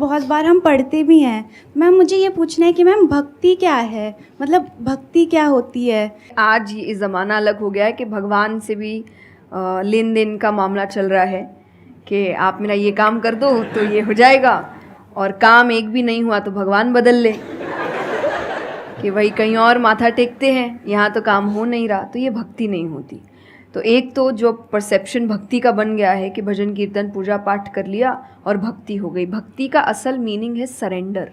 बहुत बार हम पढ़ते भी हैं। मैम मुझे ये पूछना है कि मैम भक्ति क्या है, मतलब भक्ति क्या होती है? आज ये ज़माना अलग हो गया है कि भगवान से भी लेन देन का मामला चल रहा है कि आप मेरा ये काम कर दो तो ये हो जाएगा, और काम एक भी नहीं हुआ तो भगवान बदल ले कि वही कहीं और माथा टेकते हैं, यहाँ तो काम हो नहीं रहा, तो ये भक्ति नहीं होती। तो एक तो जो परसेप्शन भक्ति का बन गया है कि भजन कीर्तन पूजा पाठ कर लिया और भक्ति हो गई। भक्ति का असल मीनिंग है सरेंडर,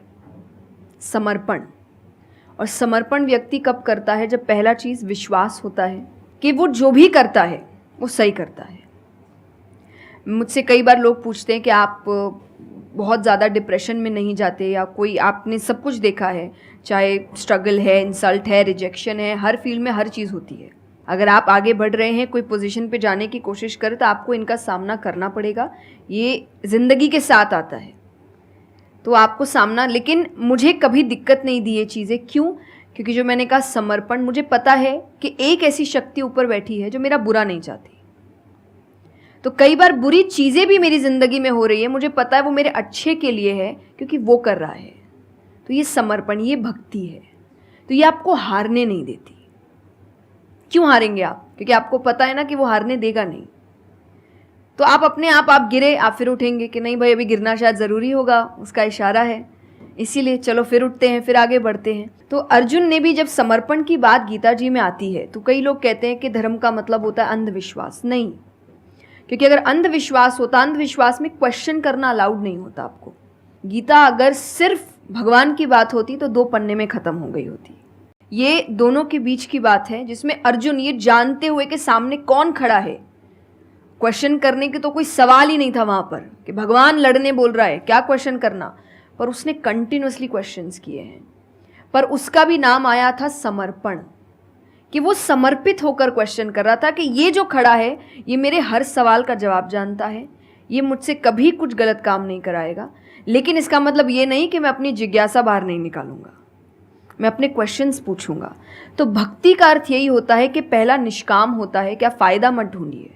समर्पण। और समर्पण व्यक्ति कब करता है? जब पहला चीज़ विश्वास होता है कि वो जो भी करता है वो सही करता है। मुझसे कई बार लोग पूछते हैं कि आप बहुत ज़्यादा डिप्रेशन में नहीं जाते, या कोई आपने सब कुछ देखा है, चाहे स्ट्रगल है, इंसल्ट है, रिजेक्शन है, हर फील्ड में हर चीज़ होती है। अगर आप आगे बढ़ रहे हैं, कोई पोजीशन पे जाने की कोशिश करें तो आपको इनका सामना करना पड़ेगा, ये ज़िंदगी के साथ आता है, तो आपको सामना। लेकिन मुझे कभी दिक्कत नहीं दी ये चीज़ें। क्यों? क्योंकि जो मैंने कहा समर्पण, मुझे पता है कि एक ऐसी शक्ति ऊपर बैठी है जो मेरा बुरा नहीं चाहती। तो कई बार बुरी चीज़ें भी मेरी ज़िंदगी में हो रही है, मुझे पता है वो मेरे अच्छे के लिए है क्योंकि वो कर रहा है। तो ये समर्पण, ये भक्ति है। तो ये आपको हारने नहीं देती। क्यों हारेंगे आप? क्योंकि आपको पता है ना कि वो हारने देगा नहीं। तो आप अपने आप गिरे, आप फिर उठेंगे कि नहीं भाई अभी गिरना शायद ज़रूरी होगा, उसका इशारा है, इसीलिए चलो फिर उठते हैं, फिर आगे बढ़ते हैं। तो अर्जुन ने भी, जब समर्पण की बात गीता जी में आती है तो कई लोग कहते हैं कि धर्म का मतलब होता है अंधविश्वास। नहीं, क्योंकि अगर अंधविश्वास होता, अंधविश्वास में क्वेश्चन करना अलाउड नहीं होता आपको। गीता अगर सिर्फ भगवान की बात होती तो 2 पन्ने में ख़त्म हो गई होती। ये दोनों के बीच की बात है जिसमें अर्जुन ये जानते हुए कि सामने कौन खड़ा है, क्वेश्चन करने की तो कोई सवाल ही नहीं था वहाँ पर कि भगवान लड़ने बोल रहा है, क्या क्वेश्चन करना, पर उसने कंटिन्यूअसली क्वेश्चंस किए हैं। पर उसका भी नाम आया था समर्पण, कि वो समर्पित होकर क्वेश्चन कर रहा था कि ये जो खड़ा है ये मेरे हर सवाल का जवाब जानता है, ये मुझसे कभी कुछ गलत काम नहीं कराएगा। लेकिन इसका मतलब ये नहीं कि मैं अपनी जिज्ञासा बाहर नहीं निकालूंगा, मैं अपने क्वेश्चंस पूछूंगा। तो भक्ति का अर्थ यही होता है कि पहला निष्काम होता है। क्या फ़ायदा मत ढूंढिए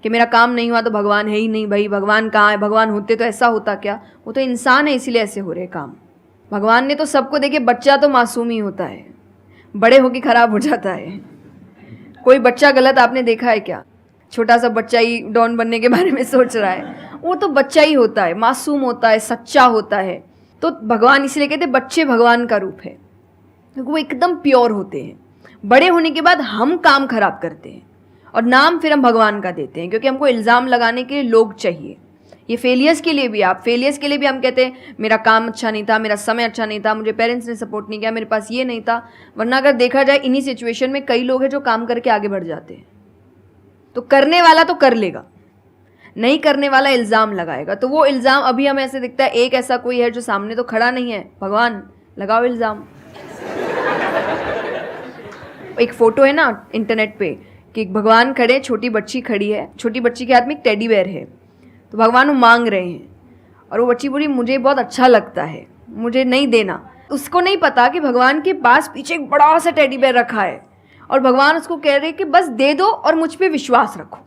कि मेरा काम नहीं हुआ तो भगवान है ही नहीं। भाई भगवान कहाँ है? भगवान होते तो ऐसा होता क्या? वो तो इंसान है इसीलिए ऐसे हो रहे काम। भगवान ने तो सबको देखे, बच्चा तो मासूम ही होता है, बड़े होके खराब हो जाता है। कोई बच्चा गलत आपने देखा है क्या? छोटा सा बच्चा ही डॉन बनने के बारे में सोच रहा है, वो तो बच्चा ही होता है, मासूम होता है, सच्चा होता है। तो भगवान इसलिए कहते हैं बच्चे भगवान का रूप है, क्योंकि वो एकदम प्योर होते हैं। बड़े होने के बाद हम काम खराब करते हैं और नाम फिर हम भगवान का देते हैं, क्योंकि हमको इल्ज़ाम लगाने के लिए लोग चाहिए। ये फेलियर्स के लिए भी, आप फेलियर्स के लिए भी हम कहते हैं मेरा काम अच्छा नहीं था, मेरा समय अच्छा नहीं था, मुझे पेरेंट्स ने सपोर्ट नहीं किया, मेरे पास ये नहीं था। वरना अगर देखा जाए इन्हीं सिचुएशन में कई लोग हैं जो काम करके आगे बढ़ जाते हैं। तो करने वाला तो कर लेगा, नहीं करने वाला इल्ज़ाम लगाएगा। तो वो इल्ज़ाम अभी हमें ऐसे दिखता है एक ऐसा कोई है जो सामने तो खड़ा नहीं है, भगवान लगाओ इल्ज़ाम। एक फ़ोटो है ना इंटरनेट पे कि भगवान खड़े, छोटी बच्ची खड़ी है, छोटी बच्ची के हाथ में एक टेडी बेयर है, तो भगवान वो मांग रहे हैं और वो बच्ची बोली मुझे बहुत अच्छा लगता है, मुझे नहीं देना। उसको नहीं पता कि भगवान के पास पीछे एक बड़ा सा टेडी बेयर रखा है और भगवान उसको कह रहे हैं कि बस दे दो और मुझ पे विश्वास रखो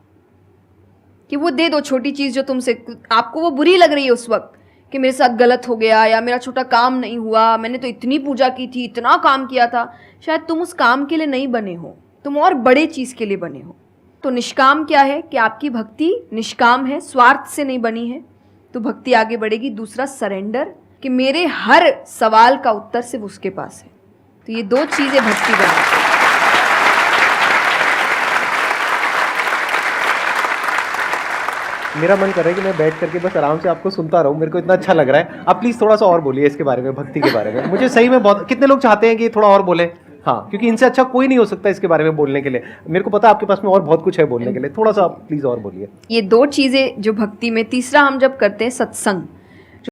कि वो दे दो छोटी चीज़ जो तुमसे, आपको वो बुरी लग रही है उस वक्त कि मेरे साथ गलत हो गया या मेरा छोटा काम नहीं हुआ, मैंने तो इतनी पूजा की थी, इतना काम किया था। शायद तुम उस काम के लिए नहीं बने हो, तुम और बड़े चीज़ के लिए बने हो। तो निष्काम क्या है कि आपकी भक्ति निष्काम है, स्वार्थ से नहीं बनी है, तो भक्ति आगे बढ़ेगी। दूसरा सरेंडर, कि मेरे हर सवाल का उत्तर सिर्फ उसके पास है। तो ये 2 चीज़ें भक्ति बनाती हैं। मेरा मन कर रहा है कि मैं बैठ करके बस आराम से आपको सुनता रहूं, मेरे को इतना अच्छा लग रहा है। आप प्लीज़ थोड़ा सा और बोलिए इसके बारे में, भक्ति के बारे में। मुझे सही में बहुत, कितने लोग चाहते हैं कि थोड़ा और बोले? हाँ, क्योंकि इनसे अच्छा कोई नहीं हो सकता इसके बारे में बोलने के लिए। मेरे को पता है आपके पास में और बहुत कुछ है बोलने के लिए, थोड़ा सा प्लीज़ और बोलिए। ये 2 चीज़ें जो भक्ति में, तीसरा हम जब करते हैं सत्संग,